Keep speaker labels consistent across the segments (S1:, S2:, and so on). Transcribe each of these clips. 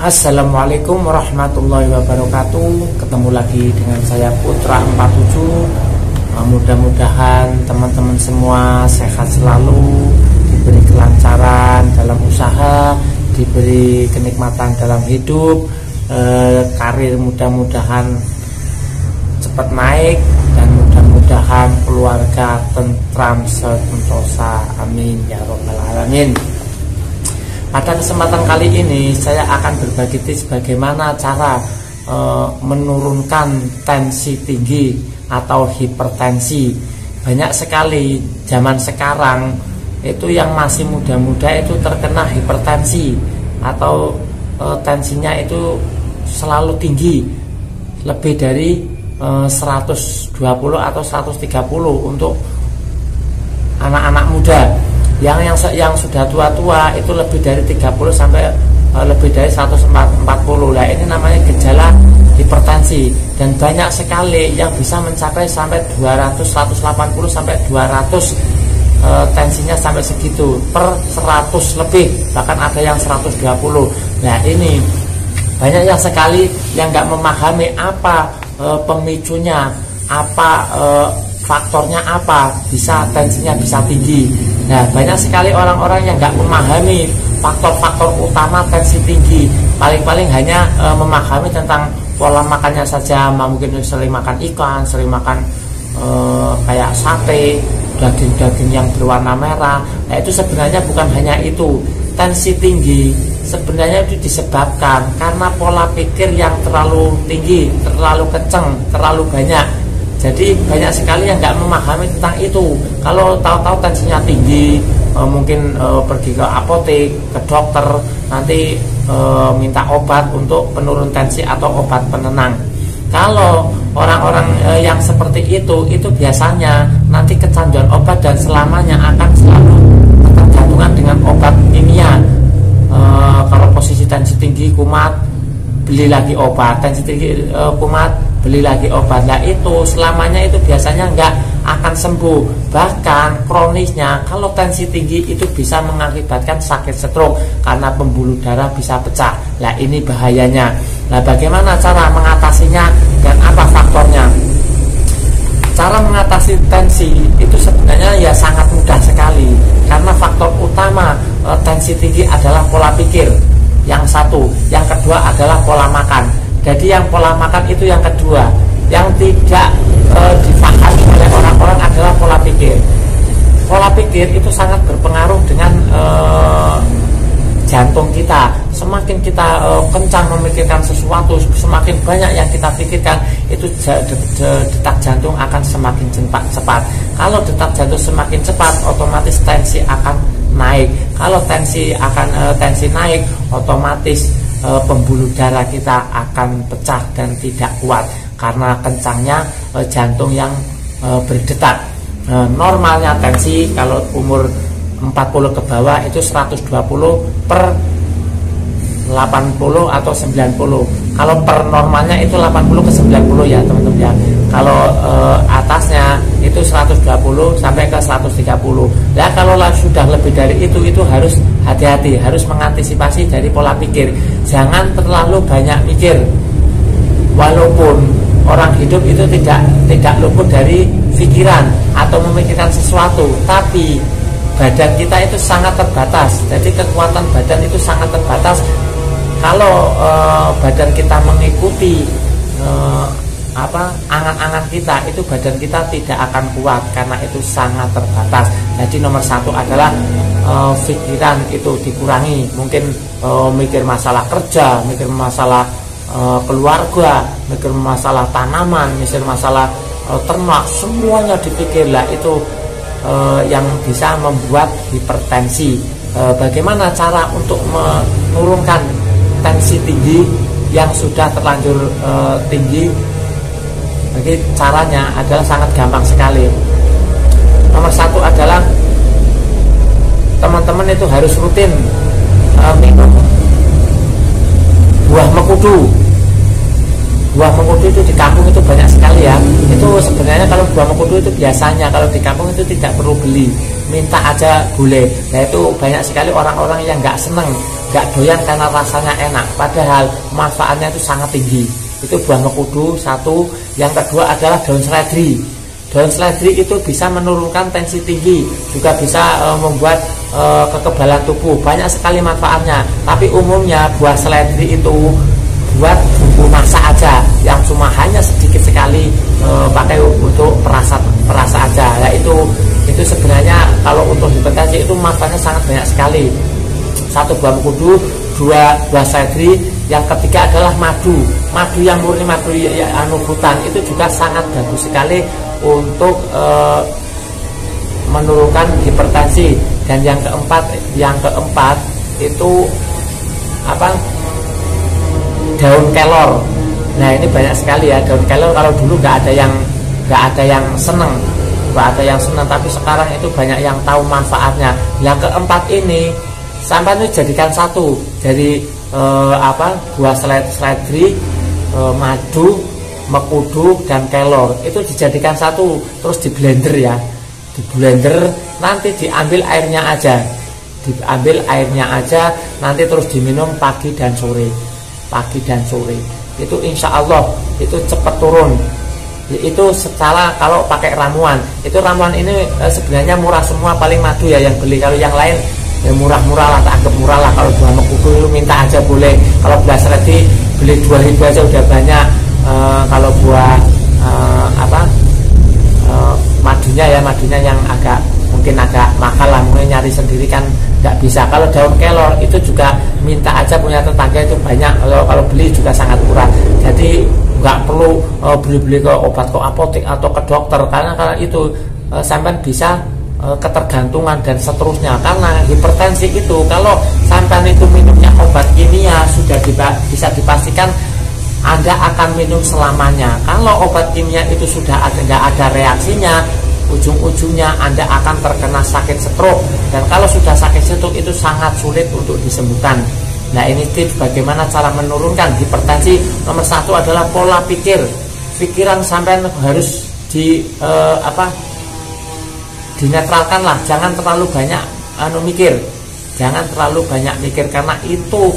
S1: Assalamualaikum warahmatullahi wabarakatuh. Ketemu lagi dengan saya Putra 47. Mudah-mudahan teman-teman semua sehat selalu, diberi kelancaran dalam usaha, diberi kenikmatan dalam hidup, karir mudah-mudahan cepat naik, dan mudah-mudahan keluarga tentram sentosa. Amin ya robbal alamin. Pada kesempatan kali ini saya akan berbagi tips bagaimana cara menurunkan tensi tinggi atau hipertensi. Banyak sekali zaman sekarang itu yang masih muda-muda itu terkena hipertensi atau tensinya itu selalu tinggi, lebih dari 120 atau 130 untuk anak-anak muda. Yang sudah tua-tua itu lebih dari 30 sampai lebih dari 140. Nah, ini namanya gejala hipertensi, dan banyak sekali yang bisa mencapai sampai 200, 180 sampai 200 tensinya sampai segitu per 100 lebih, bahkan ada yang 120. Nah, ini banyak yang sekali yang nggak memahami apa pemicunya, apa faktornya, apa bisa tensinya bisa tinggi. Nah, banyak sekali orang-orang yang nggak memahami faktor-faktor utama tensi tinggi. Paling-paling hanya memahami tentang pola makannya saja, mungkin sering makan ikan, sering makan kayak sate, daging-daging yang berwarna merah. Nah, itu sebenarnya bukan hanya itu. Tensi tinggi sebenarnya itu disebabkan karena pola pikir yang terlalu tinggi, terlalu kenceng, terlalu banyak. Jadi banyak sekali yang nggak memahami tentang itu. Kalau tahu-tahu tensinya tinggi, mungkin pergi ke apotek, ke dokter, nanti minta obat untuk penurun tensi atau obat penenang. Kalau orang-orang yang seperti itu biasanya nanti kecanduan obat dan selamanya akan selalu ketergantungan dengan obat kimia. Kalau posisi tensi tinggi kumat, beli lagi obat, tensi tinggi kumat, beli lagi obat. Nah, itu selamanya itu biasanya nggak akan sembuh. Bahkan kronisnya kalau tensi tinggi itu bisa mengakibatkan sakit stroke karena pembuluh darah bisa pecah. Nah, ini bahayanya. Nah, bagaimana cara mengatasinya dan apa faktornya? Cara mengatasi tensi itu sebenarnya ya sangat mudah sekali, karena faktor utama tensi tinggi adalah pola pikir. Yang satu, yang kedua adalah pola makan. Jadi yang pola makan itu yang kedua. Yang tidak dipahami oleh orang-orang adalah pola pikir. Pola pikir itu sangat berpengaruh dengan jantung kita. Semakin kita kencang memikirkan sesuatu, semakin banyak yang kita pikirkan, itu detak jantung akan semakin cepat. Kalau detak jantung semakin cepat, otomatis tensi akan naik. Kalau tensi naik, otomatis pembuluh darah kita akan pecah dan tidak kuat karena kencangnya jantung yang berdetak. Normalnya tensi kalau umur 40 ke bawah itu 120 per 80 atau 90. Kalau per normalnya itu 80 ke 90 ya teman-teman ya. Kalau atasnya itu 120 sampai ke 130. Ya, kalau sudah lebih dari itu harus hati-hati, harus mengantisipasi dari pola pikir. Jangan terlalu banyak mikir. Walaupun orang hidup itu tidak luput dari pikiran atau memikirkan sesuatu, tapi badan kita itu sangat terbatas. Jadi kekuatan badan itu sangat terbatas. Kalau badan kita mengikuti angan-angan kita, itu badan kita tidak akan kuat karena itu sangat terbatas. Jadi nomor satu adalah pikiran itu dikurangi. Mungkin mikir masalah kerja, mikir masalah keluarga, mikir masalah tanaman, mikir masalah ternak, semuanya dipikirlah. Itu yang bisa membuat hipertensi. Bagaimana cara untuk menurunkan tensi tinggi yang sudah terlanjur tinggi? Jadi caranya adalah sangat gampang sekali. Nomor satu adalah teman-teman itu harus rutin minum buah mengkudu. Buah mengkudu itu di kampung itu banyak sekali ya. Itu sebenarnya kalau buah mengkudu itu biasanya kalau di kampung itu tidak perlu beli, minta aja boleh. Nah, itu banyak sekali orang-orang yang nggak seneng nggak doyan karena rasanya enak, padahal manfaatnya itu sangat tinggi. Itu buah mekudu satu. Yang kedua adalah daun seledri. Daun seledri itu bisa menurunkan tensi tinggi, juga bisa membuat kekebalan tubuh. Banyak sekali manfaatnya. Tapi umumnya buah seledri itu buat bumbu masak aja, yang cuma hanya sedikit sekali pakai untuk perasa aja. Ya itu sebenarnya kalau untuk hipertensi itu manfaatnya sangat banyak sekali. Satu buah mekudu, dua buah seledri. Yang ketiga adalah madu yang murni, madu hutan, itu juga sangat bagus sekali untuk menurunkan hipertensi. Dan yang keempat itu apa? Daun kelor. Nah ini banyak sekali ya daun kelor. Kalau dulu nggak ada yang seneng, tapi sekarang itu banyak yang tahu manfaatnya. Yang keempat ini sampai itu jadikan satu dari buah seledri, madu, mekudu, dan kelor. Itu dijadikan satu, terus di blender ya. Di blender, nanti diambil airnya aja, nanti terus diminum pagi dan sore. Itu insya Allah itu cepat turun. Itu secara kalau pakai ramuan. Itu ramuan ini sebenarnya murah semua, paling madu ya yang beli. Kalau yang lain ya murah-murah lah, tak anggap murah lah. Kalau buah mekudu itu minta aja boleh. Kalau buah seledri beli 2.000 aja udah banyak. Kalau buah madunya yang mungkin agak mahal lah, mungkin nyari sendiri kan nggak bisa. Kalau daun kelor itu juga minta aja, punya tetangga itu banyak. Kalau beli juga sangat murah. Jadi nggak perlu beli-beli ke obat ke apotek atau ke dokter, karena itu sampai bisa ketergantungan dan seterusnya. Karena hipertensi itu kalau sampai itu minumnya obat kimia sudah bisa dipastikan Anda akan minum selamanya. Kalau obat kimia itu sudah nggak ada reaksinya, ujung-ujungnya Anda akan terkena sakit stroke. Dan kalau sudah sakit stroke itu sangat sulit untuk disembuhkan. Nah ini tips bagaimana cara menurunkan hipertensi. Nomor satu adalah pola pikir. Pikiran sampai harus dinetralkan lah, jangan terlalu banyak mikir, karena itu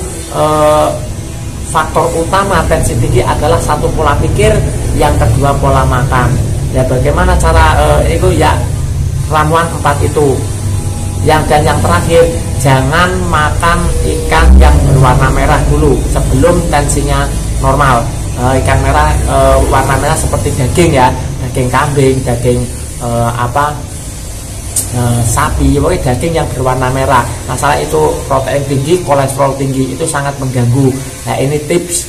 S1: faktor utama tensi tinggi adalah satu pola pikir, yang kedua pola makan. Ya bagaimana cara itu ya ramuan 4 itu. Yang terakhir, jangan makan ikan yang berwarna merah dulu sebelum tensinya normal. Ikan merah warna merah seperti daging ya, daging kambing, daging sapi, pokoknya daging yang berwarna merah. Masalah itu protein tinggi, kolesterol tinggi, itu sangat mengganggu. Nah ini tips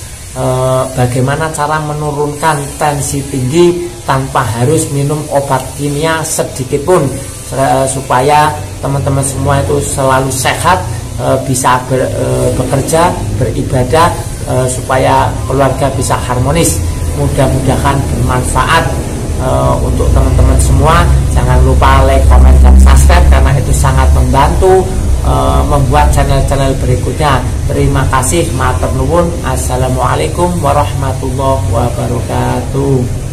S1: bagaimana cara menurunkan tensi tinggi tanpa harus minum obat kimia sedikit pun, supaya teman-teman semua itu selalu sehat, bisa bekerja, beribadah, supaya keluarga bisa harmonis. Mudah-mudahan bermanfaat untuk teman-teman semua. Jangan lupa like, komen, dan subscribe, karena itu sangat membantu membuat channel-channel berikutnya. Terima kasih, matur nuwun. Assalamualaikum warahmatullahi wabarakatuh.